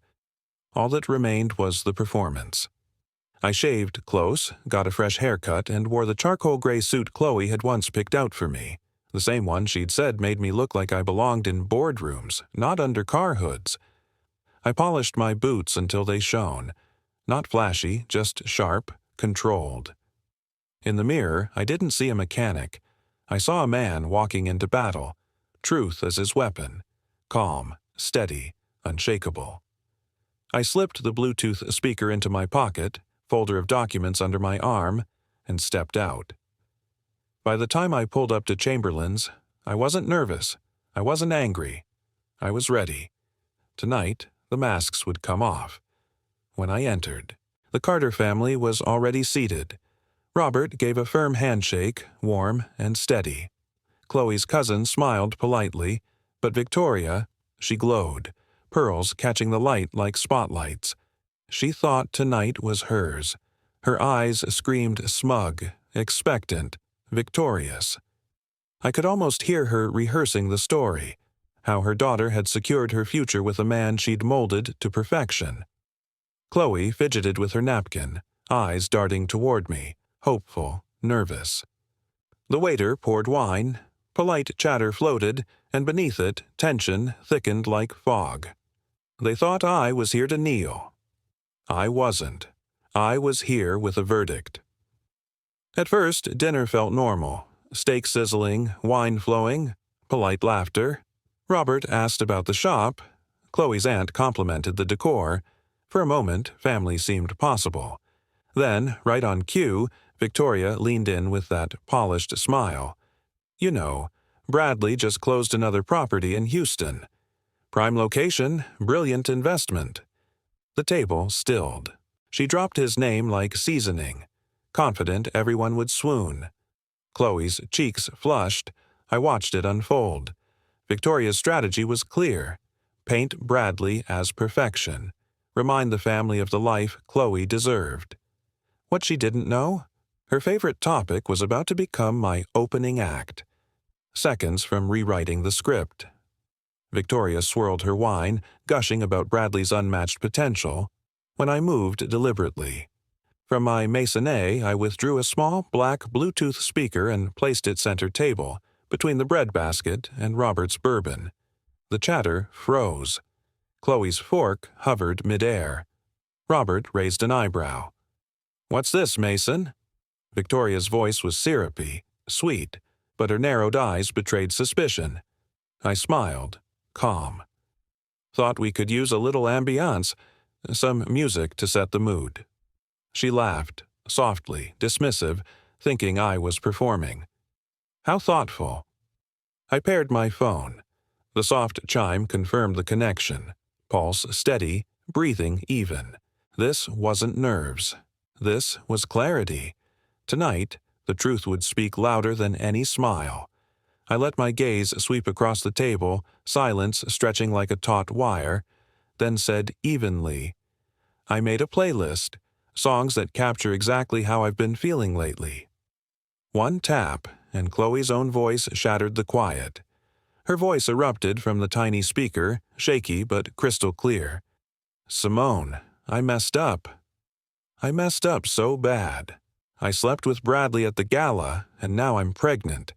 All that remained was the performance. I shaved close, got a fresh haircut, and wore the charcoal gray suit Chloe had once picked out for me, the same one she'd said made me look like I belonged in boardrooms, not under car hoods. I polished my boots until they shone. Not flashy, just sharp, controlled. In the mirror, I didn't see a mechanic. I saw a man walking into battle, truth as his weapon, calm, steady, unshakable. I slipped the Bluetooth speaker into my pocket, folder of documents under my arm, and stepped out. By the time I pulled up to Chamberlain's, I wasn't nervous. I wasn't angry. I was ready. Tonight, the masks would come off. When I entered, the Carter family was already seated. Robert gave a firm handshake, warm and steady. Chloe's cousin smiled politely, but Victoria, she glowed, pearls catching the light like spotlights. She thought tonight was hers. Her eyes screamed smug, expectant, victorious. I could almost hear her rehearsing the story, how her daughter had secured her future with a man she'd molded to perfection. Chloe fidgeted with her napkin, eyes darting toward me, hopeful, nervous. The waiter poured wine, polite chatter floated, and beneath it, tension thickened like fog. They thought I was here to kneel. I wasn't. I was here with a verdict. At first, dinner felt normal. Steak sizzling, wine flowing, polite laughter. Robert asked about the shop. Chloe's aunt complimented the decor. For a moment, family seemed possible. Then, right on cue, Victoria leaned in with that polished smile. You know, Bradley just closed another property in Houston. Prime location, brilliant investment. The table stilled. She dropped his name like seasoning, confident everyone would swoon. Chloe's cheeks flushed. I watched it unfold. Victoria's strategy was clear. Paint Bradley as perfection. Remind the family of the life Chloe deserved. What she didn't know? Her favorite topic was about to become my opening act. Seconds from rewriting the script. Victoria swirled her wine, gushing about Bradley's unmatched potential, when I moved deliberately. From my maisonette, I withdrew a small black Bluetooth speaker and placed it center table, between the breadbasket and Robert's bourbon. The chatter froze. Chloe's fork hovered midair. Robert raised an eyebrow. "What's this, Mason?" Victoria's voice was syrupy, sweet, but her narrowed eyes betrayed suspicion. I smiled, calm. "Thought we could use a little ambiance, some music to set the mood." She laughed, softly, dismissive, thinking I was performing. How thoughtful. I paired my phone. The soft chime confirmed the connection. Pulse steady, breathing even. This wasn't nerves. This was clarity. Tonight, the truth would speak louder than any smile. I let my gaze sweep across the table, silence stretching like a taut wire, then said evenly, "I made a playlist, songs that capture exactly how I've been feeling lately." One tap, and Chloe's own voice shattered the quiet. Her voice erupted from the tiny speaker, shaky but crystal clear. "Simone, I messed up. I messed up so bad. I slept with Bradley at the gala, and now I'm pregnant.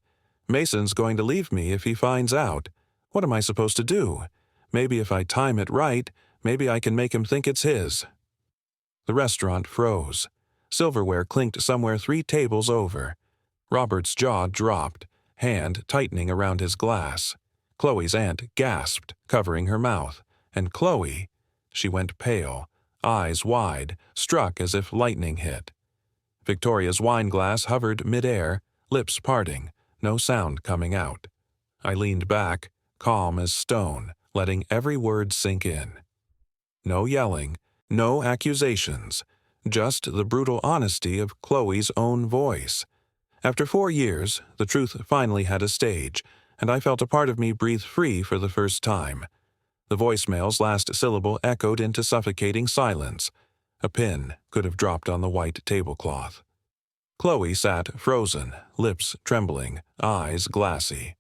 Mason's going to leave me if he finds out. What am I supposed to do? Maybe if I time it right, maybe I can make him think it's his." The restaurant froze. Silverware clinked somewhere 3 tables over. Robert's jaw dropped, hand tightening around his glass. Chloe's aunt gasped, covering her mouth. And Chloe, she went pale, eyes wide, struck as if lightning hit. Victoria's wine glass hovered midair, lips parting, no sound coming out. I leaned back, calm as stone, letting every word sink in. No yelling, no accusations, just the brutal honesty of Chloe's own voice. After 4 years, the truth finally had a stage, and I felt a part of me breathe free for the first time. The voicemail's last syllable echoed into suffocating silence. A pin could have dropped on the white tablecloth. Chloe sat frozen, lips trembling, eyes glassy.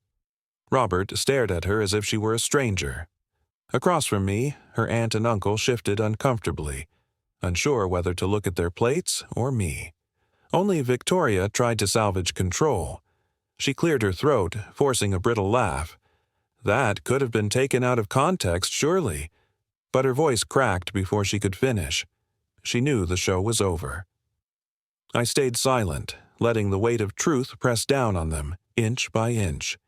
Robert stared at her as if she were a stranger. Across from me, her aunt and uncle shifted uncomfortably, unsure whether to look at their plates or me. Only Victoria tried to salvage control. She cleared her throat, forcing a brittle laugh. That could have been taken out of context, surely. But her voice cracked before she could finish. She knew the show was over. I stayed silent, letting the weight of truth press down on them, inch by inch.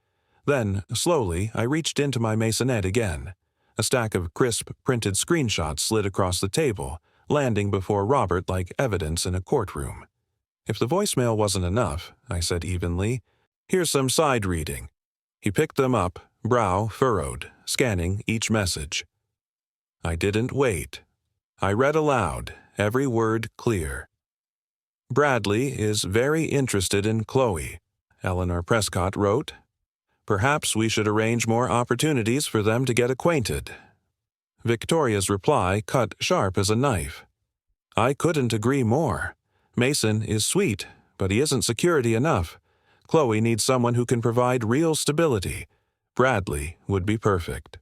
Then, slowly, I reached into my maisonette again. A stack of crisp, printed screenshots slid across the table, landing before Robert like evidence in a courtroom. "If the voicemail wasn't enough," I said evenly, "here's some side reading." He picked them up, brow furrowed, scanning each message. I didn't wait. I read aloud, every word clear. "Bradley is very interested in Chloe," Eleanor Prescott wrote. Perhaps we should arrange more opportunities for them to get acquainted. Victoria's reply cut sharp as a knife. I couldn't agree more. Mason is sweet, but he isn't security enough. Chloe needs someone who can provide real stability. Bradley would be perfect.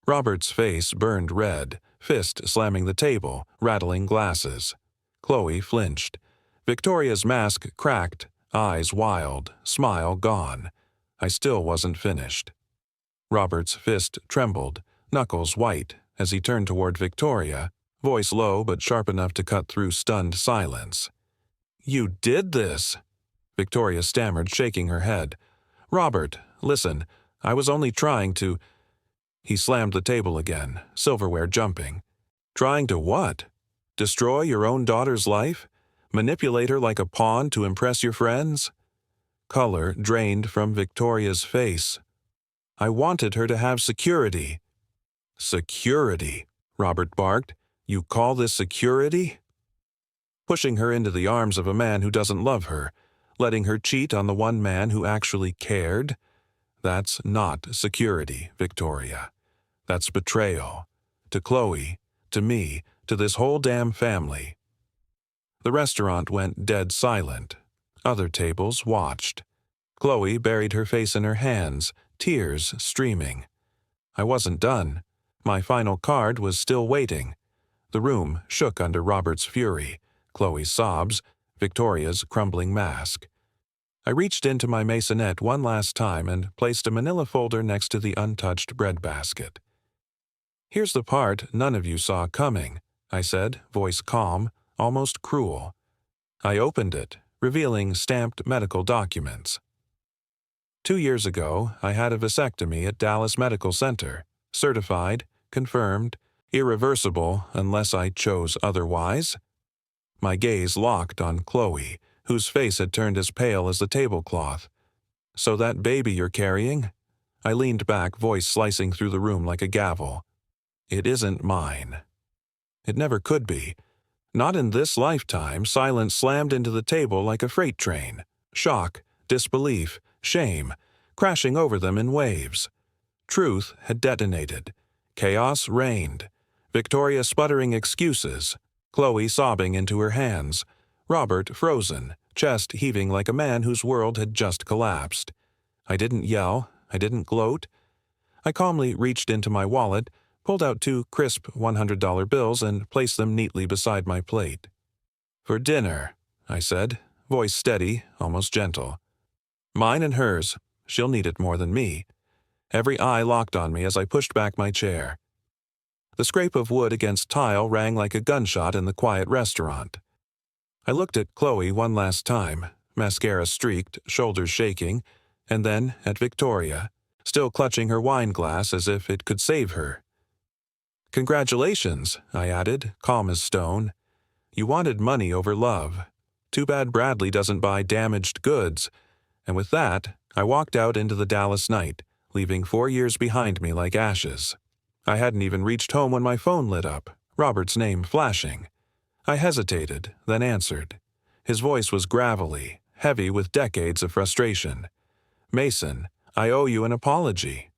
Robert's face burned red, fist slamming the table, rattling glasses. Chloe flinched. Victoria's mask cracked, eyes wild, smile gone. I still wasn't finished. Robert's fist trembled, knuckles white, as he turned toward Victoria, voice low but sharp enough to cut through stunned silence. "You did this!" Victoria stammered, shaking her head. "Robert, listen, I was only trying to—" He slammed the table again, silverware jumping. "Trying to what? Destroy your own daughter's life? Manipulate her like a pawn to impress your friends?" Color drained from Victoria's face. "I wanted her to have security." "Security?" Robert barked. "You call this security?" Pushing her into the arms of a man who doesn't love her, letting her cheat on the one man who actually cared? That's not security, Victoria. That's betrayal. To Chloe, to me, to this whole damn family. The restaurant went dead silent. Other tables watched. Chloe buried her face in her hands, tears streaming. I wasn't done. My final card was still waiting. The room shook under Robert's fury, Chloe's sobs, Victoria's crumbling mask. I reached into my maisonette one last time and placed a manila folder next to the untouched breadbasket. "Here's the part none of you saw coming," I said, voice calm, almost cruel. I opened it, revealing stamped medical documents. 2 years ago, I had a vasectomy at Dallas Medical Center, certified, confirmed, irreversible unless I chose otherwise. My gaze locked on Chloe, whose face had turned as pale as the tablecloth. "So that baby you're carrying?" I leaned back, voice slicing through the room like a gavel. "It isn't mine." It never could be. Not in this lifetime. Silence slammed into the table like a freight train. Shock, disbelief, shame, crashing over them in waves. Truth had detonated. Chaos reigned. Victoria sputtering excuses. Chloe sobbing into her hands. Robert frozen, chest heaving like a man whose world had just collapsed. I didn't yell. I didn't gloat. I calmly reached into my wallet, pulled out 2 crisp $100 bills and placed them neatly beside my plate. "For dinner," I said, voice steady, almost gentle. "Mine and hers. She'll need it more than me." Every eye locked on me as I pushed back my chair. The scrape of wood against tile rang like a gunshot in the quiet restaurant. I looked at Chloe one last time, mascara streaked, shoulders shaking, and then at Victoria, still clutching her wine glass as if it could save her. "Congratulations," I added, calm as stone. "You wanted money over love. Too bad Bradley doesn't buy damaged goods." And with that, I walked out into the Dallas night, leaving 4 years behind me like ashes. I hadn't even reached home when my phone lit up, Robert's name flashing. I hesitated, then answered. His voice was gravelly, heavy with decades of frustration. "Mason, I owe you an apology."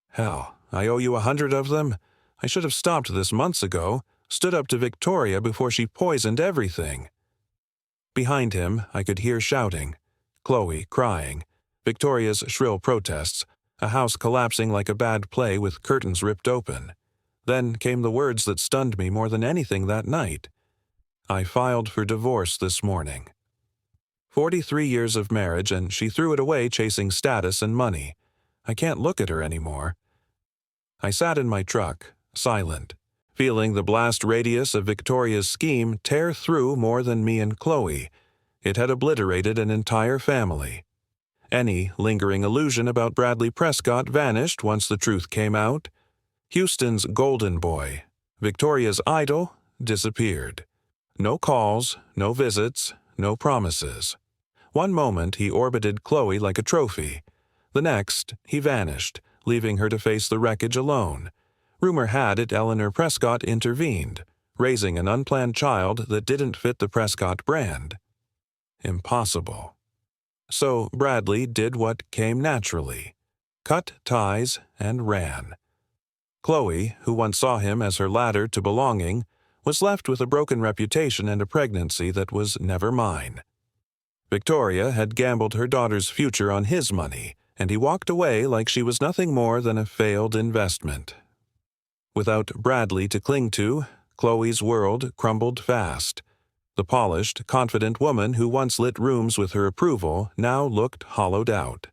"Hell, I owe you 100 of them? I should have stopped this months ago, stood up to Victoria before she poisoned everything." Behind him, I could hear shouting. Chloe crying. Victoria's shrill protests. A house collapsing like a bad play with curtains ripped open. Then came the words that stunned me more than anything that night. "I filed for divorce this morning." 43 years of marriage, and she threw it away chasing status and money. I can't look at her anymore. I sat in my truck, silent, feeling the blast radius of Victoria's scheme tear through more than me and Chloe. It had obliterated an entire family. Any lingering illusion about Bradley Prescott vanished once the truth came out. Houston's golden boy, Victoria's idol, disappeared. No calls, no visits, no promises. One moment he orbited Chloe like a trophy. The next, he vanished, leaving her to face the wreckage alone. Rumor had it Eleanor Prescott intervened, raising an unplanned child that didn't fit the Prescott brand. Impossible. So Bradley did what came naturally: cut ties and ran. Chloe, who once saw him as her ladder to belonging, was left with a broken reputation and a pregnancy that was never mine. Victoria had gambled her daughter's future on his money, and he walked away like she was nothing more than a failed investment. Without Bradley to cling to, Chloe's world crumbled fast. The polished, confident woman who once lit rooms with her approval now looked hollowed out,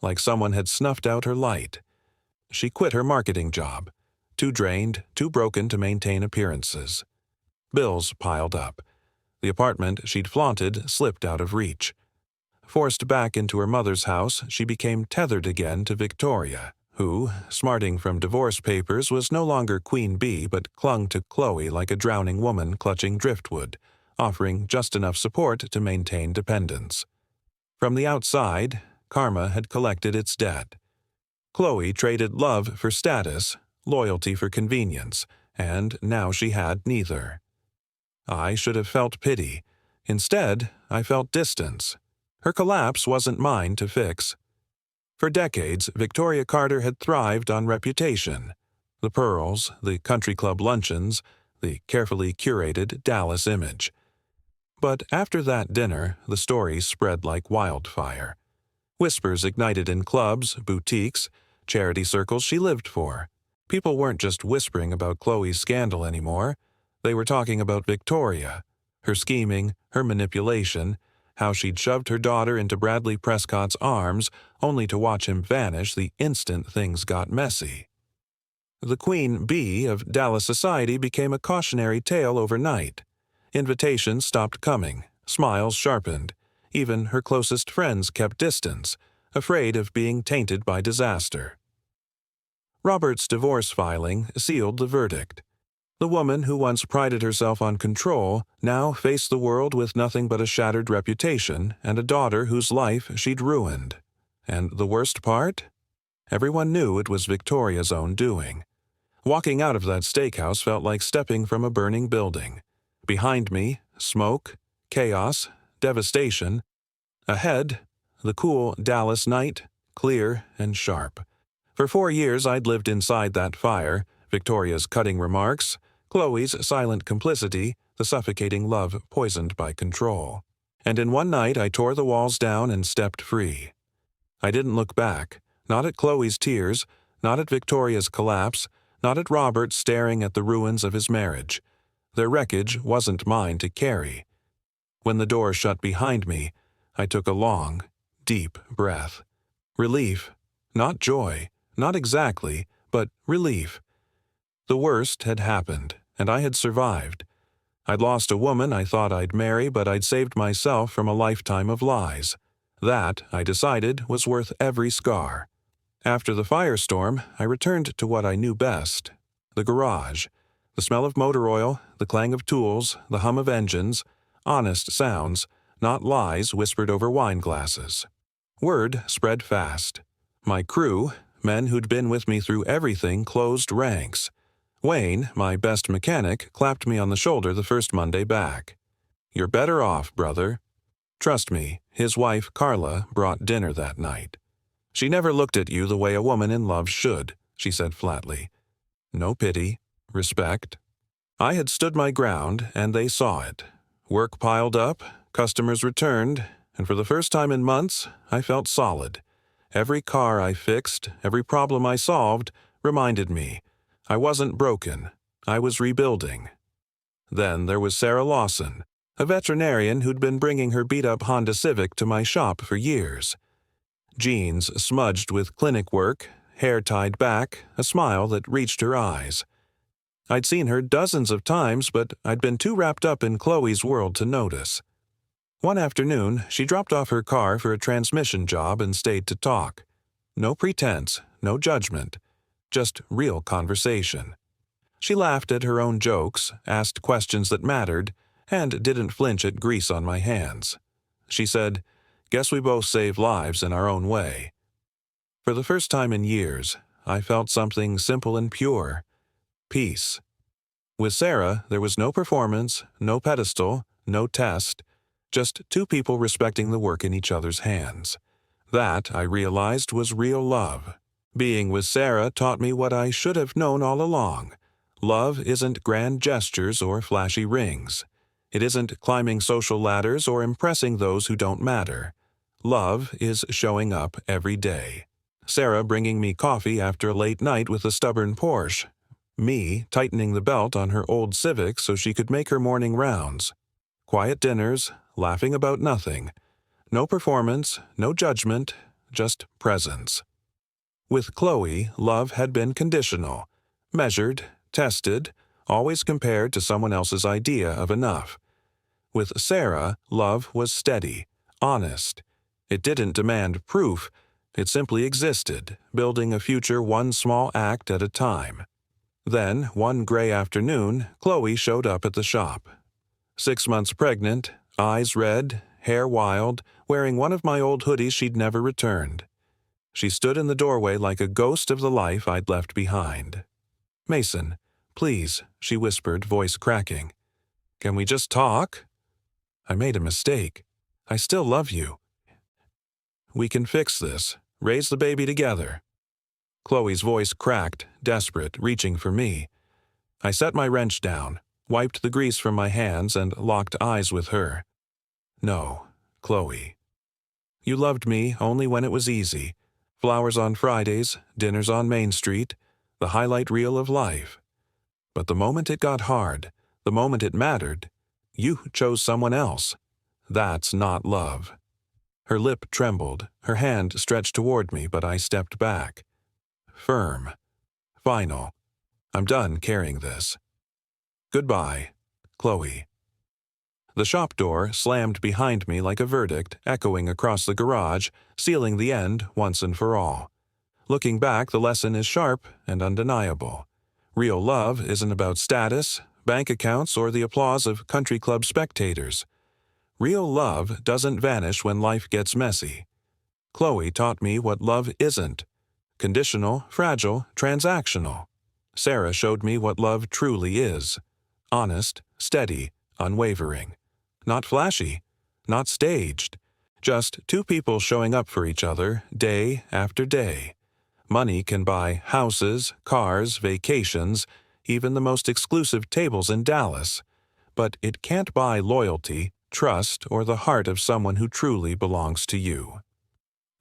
like someone had snuffed out her light. She quit her marketing job, too drained, too broken to maintain appearances. Bills piled up. The apartment she'd flaunted slipped out of reach. Forced back into her mother's house, she became tethered again to Victoria, who, smarting from divorce papers, was no longer Queen Bee but clung to Chloe like a drowning woman clutching driftwood, offering just enough support to maintain dependence. From the outside, karma had collected its debt. Chloe traded love for status, loyalty for convenience, and now she had neither. I should have felt pity. Instead, I felt distance. Her collapse wasn't mine to fix. For decades, Victoria Carter had thrived on reputation. The pearls, the country club luncheons, the carefully curated Dallas image. But after that dinner, the story spread like wildfire. Whispers ignited in clubs, boutiques, charity circles she lived for. People weren't just whispering about Chloe's scandal anymore. They were talking about Victoria, her scheming, her manipulation, how she'd shoved her daughter into Bradley Prescott's arms only to watch him vanish the instant things got messy. The Queen Bee of Dallas society became a cautionary tale overnight. Invitations stopped coming, smiles sharpened. Even her closest friends kept distance, afraid of being tainted by disaster. Robert's divorce filing sealed the verdict. The woman who once prided herself on control now faced the world with nothing but a shattered reputation and a daughter whose life she'd ruined. And the worst part? Everyone knew it was Victoria's own doing. Walking out of that steakhouse felt like stepping from a burning building. Behind me, smoke, chaos, devastation. Ahead, the cool Dallas night, clear and sharp. For 4 years I'd lived inside that fire, Victoria's cutting remarks, Chloe's silent complicity, the suffocating love poisoned by control. And in one night I tore the walls down and stepped free. I didn't look back, not at Chloe's tears, not at Victoria's collapse, not at Robert staring at the ruins of his marriage. Their wreckage wasn't mine to carry. When the door shut behind me, I took a long, deep breath. Relief, not joy, not exactly, but relief. The worst had happened, and I had survived. I'd lost a woman I thought I'd marry, but I'd saved myself from a lifetime of lies. That, I decided, was worth every scar. After the firestorm, I returned to what I knew best: the garage. The smell of motor oil, the clang of tools, the hum of engines, honest sounds, not lies whispered over wine glasses. Word spread fast. My crew, men who'd been with me through everything, closed ranks. Wayne, my best mechanic, clapped me on the shoulder the first Monday back. "You're better off, brother." Trust me, his wife, Carla, brought dinner that night. "She never looked at you the way a woman in love should," she said flatly. No pity, respect. I had stood my ground, and they saw it. Work piled up, customers returned, and for the first time in months, I felt solid. Every car I fixed, every problem I solved, reminded me I wasn't broken. I was rebuilding. Then there was Sarah Lawson, a veterinarian who'd been bringing her beat-up Honda Civic to my shop for years. Jeans smudged with clinic work, hair tied back, a smile that reached her eyes. I'd seen her dozens of times, but I'd been too wrapped up in Chloe's world to notice. One afternoon, she dropped off her car for a transmission job and stayed to talk. No pretense, no judgment, just real conversation. She laughed at her own jokes, asked questions that mattered, and didn't flinch at grease on my hands. She said, "Guess we both save lives in our own way." For the first time in years, I felt something simple and pure: peace. With Sarah, there was no performance, no pedestal, no test, Just two people respecting the work in each other's hands. That, I realized, was real love. Being with Sarah taught me what I should have known all along. Love isn't grand gestures or flashy rings. It isn't climbing social ladders or impressing those who don't matter. Love is showing up every day. Sarah bringing me coffee after a late night with a stubborn Porsche. Me tightening the belt on her old Civic so she could make her morning rounds. Quiet dinners, laughing about nothing. No performance, no judgment, just presence. With Chloe, love had been conditional, measured, tested, always compared to someone else's idea of enough. With Sarah, love was steady, honest. It didn't demand proof, it simply existed, building a future one small act at a time. Then, one gray afternoon, Chloe showed up at the shop. 6 months pregnant, eyes red, hair wild, wearing one of my old hoodies she'd never returned. She stood in the doorway like a ghost of the life I'd left behind. "Mason, please," she whispered, voice cracking. "Can we just talk? I made a mistake. I still love you. We can fix this. Raise the baby together." Chloe's voice cracked, desperate, reaching for me. I set my wrench down, wiped the grease from my hands, and locked eyes with her. "No, Chloe. You loved me only when it was easy. Flowers on Fridays, dinners on Main Street, the highlight reel of life. But the moment it got hard, the moment it mattered, you chose someone else. That's not love." Her lip trembled, her hand stretched toward me, but I stepped back. Firm. Final. I'm done carrying this. Goodbye, Chloe. The shop door slammed behind me like a verdict, echoing across the garage, sealing the end once and for all. Looking back, the lesson is sharp and undeniable. Real love isn't about status, bank accounts, or the applause of country club spectators. Real love doesn't vanish when life gets messy. Chloe taught me what love isn't. Conditional, fragile, transactional. Sarah showed me what love truly is. Honest, steady, unwavering. Not flashy, not staged. Just two people showing up for each other day after day. Money can buy houses, cars, vacations, even the most exclusive tables in Dallas. But it can't buy loyalty, trust, or the heart of someone who truly belongs to you.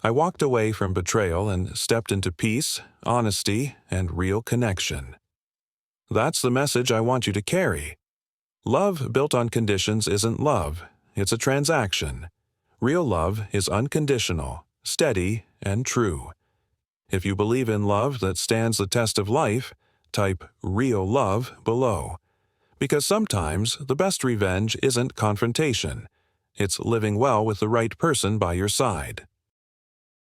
I walked away from betrayal and stepped into peace, honesty, and real connection. That's the message I want you to carry. Love built on conditions isn't love, it's a transaction. Real love is unconditional, steady, and true. If you believe in love that stands the test of life, type real love below. Because sometimes the best revenge isn't confrontation. It's living well with the right person by your side.